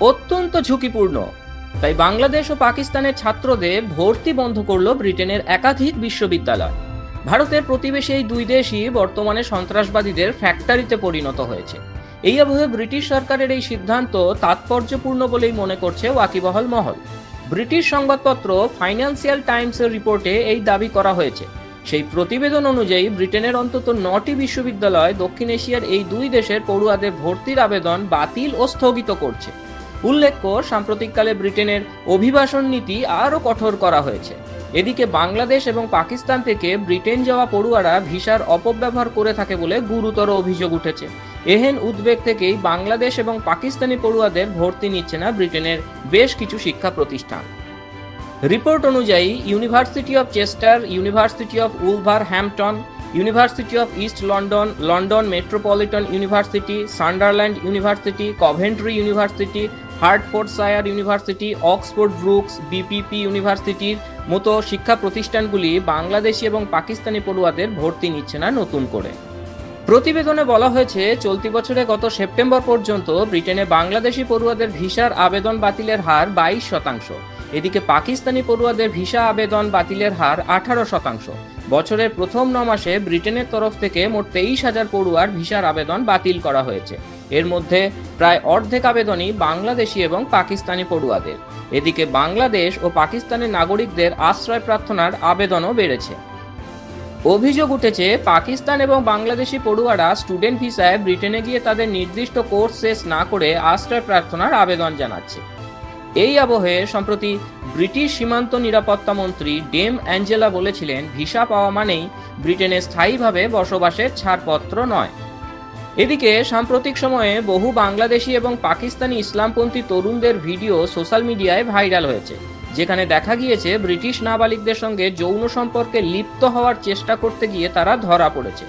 অত্যন্ত ঝুঁকিপূর্ণ। তাই বাংলাদেশ ও পাকিস্তানের ছাত্রদের ভর্তি বন্ধ করল ব্রিটেনের একাধিক বিশ্ববিদ্যালয়। ভারতের প্রতিবেশী এই দুই দেশই বর্তমানে সন্ত্রাসবাদীদের ফ্যাক্টরিতে পরিণত হয়েছে। এই আবহে ব্রিটিশ সরকারের এই সিদ্ধান্ত তাৎপর্যপূর্ণ বলেই মনে করছে ওয়াকিবহাল মহল। ব্রিটিশ সংবাদপত্র ফাইন্যান্সিয়াল টাইমসের রিপোর্টে এই দাবি করা হয়েছে। সেই প্রতিবেদন অনুযায়ী ব্রিটেনের অন্তত 9টি বিশ্ববিদ্যালয় দক্ষিণ এশিয়ার এই দুই দেশের পড়ুয়াদের ভর্তির আবেদন বাতিল ও স্থগিত করছে। উল্লেখ্য, সাম্প্রতিককালে ব্রিটেনের অভিবাসন নীতি আরও কঠোর করা হয়েছে। এদিকে বাংলাদেশ এবং পাকিস্তান থেকে ব্রিটেন যাওয়া পড়ুয়ারা ভিসার অপব্যবহার করে থাকে বলে গুরুতর অভিযোগ উঠেছে। এহেন উদ্বেগ থেকেই বাংলাদেশ এবং পাকিস্তানি পড়ুয়াদের ভর্তি নিচ্ছে না ব্রিটেনের বেশ কিছু শিক্ষা প্রতিষ্ঠান। রিপোর্ট অনুযায়ী university of Chester, university of Wolverhampton, university of east London, London metropolitan university, Sunderland university, Coventry university, Hertfordshire university, Oxford Brooks, BPP ইউনিভার্সিটির মতো শিক্ষা প্রতিষ্ঠানগুলি বাংলাদেশি এবং পাকিস্তানি পড়ুয়াদের ভর্তি নিচ্ছে না নতুন করে। প্রতিবেদনে বলা হয়েছে, চলতি বছরে গত সেপ্টেম্বর পর্যন্ত ব্রিটেনে বাংলাদেশি পড়ুয়াদের ভিসার আবেদন বাতিলের হার 22%। এদিকে পাকিস্তানি পড়ুয়াদের ভিসা আবেদন বাতিলের হার 18%। বছরের প্রথম 9 মাসে ব্রিটেনের তরফ থেকে মোট 23,000 পড়ুয়ার ভিসার আবেদন বাতিল করা হয়েছে। এর মধ্যে প্রায় অর্ধেক আবেদনই বাংলাদেশি এবং পাকিস্তানি পড়ুয়াদের। এদিকে বাংলাদেশ ও পাকিস্তানের নাগরিকদের আশ্রয় প্রার্থনার আবেদনও বেড়েছে। অভিযোগ উঠেছে, পাকিস্তান এবং বাংলাদেশি পড়ুয়ারা স্টুডেন্ট ভিসায় ব্রিটেনে গিয়ে তাদের নির্দিষ্ট কোর্স শেষ না করে আশ্রয় প্রার্থনার আবেদন জানাচ্ছে। এই আবহে সম্প্রতি ব্রিটিশ সীমান্ত নিরাপত্তা মন্ত্রী ডেম অ্যাঞ্জেলা বলেছিলেন, ভিসা পাওয়া মানেই ব্রিটেনে স্থায়ীভাবে বসবাসের ছাড়পত্র নয়। এদিকে সাম্প্রতিক সময়ে বহু বাংলাদেশি এবং পাকিস্তানি ইসলামপন্থী তরুণদের ভিডিও সোশ্যাল মিডিয়ায় ভাইরাল হয়েছে, যেখানে দেখা গিয়েছে ব্রিটিশ নাবালিকদের সঙ্গে যৌন সম্পর্কে লিপ্ত হওয়ার চেষ্টা করতে গিয়ে তারা ধরা পড়েছে।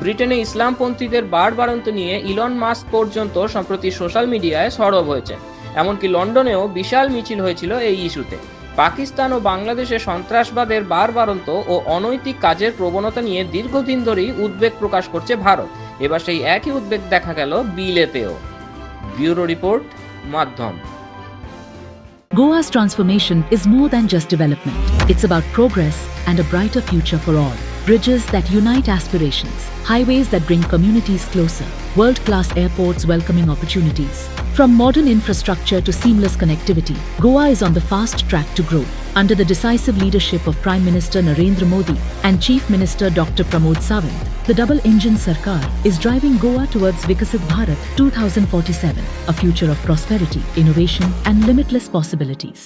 ব্রিটেনে ইসলামপন্থীদের বাড়বাড়ন্ত নিয়ে ইলন মাস্ক পর্যন্ত সম্প্রতি সোশ্যাল মিডিয়ায় সরব হয়েছে। এমনকি লন্ডনেও বিশাল মিছিল হয়েছিল এই ইস্যুতে। পাকিস্তান ও বাংলাদেশে সন্ত্রাসবাদের বাড়বাড়ন্ত ও অনৈতিক কাজের প্রবণতা নিয়ে দীর্ঘদিন ধরেই উদ্বেগ প্রকাশ করছে ভারত। এবার সেই একই উদ্বেগ দেখা গেল বিলেতেও। ব্যুরো রিপোর্ট, মাধ্যম। Goa's transformation is more than just development. It's about progress and a brighter future for all. Bridges that unite aspirations, highways that bring communities closer, world-class airports welcoming opportunities. From modern infrastructure to seamless connectivity, Goa is on the fast track to grow. Under the decisive leadership of Prime Minister Narendra Modi and Chief Minister Dr. Pramod Sawant, the double-engine Sarkar is driving Goa towards Vikasit Bharat 2047, a future of prosperity, innovation and limitless possibilities.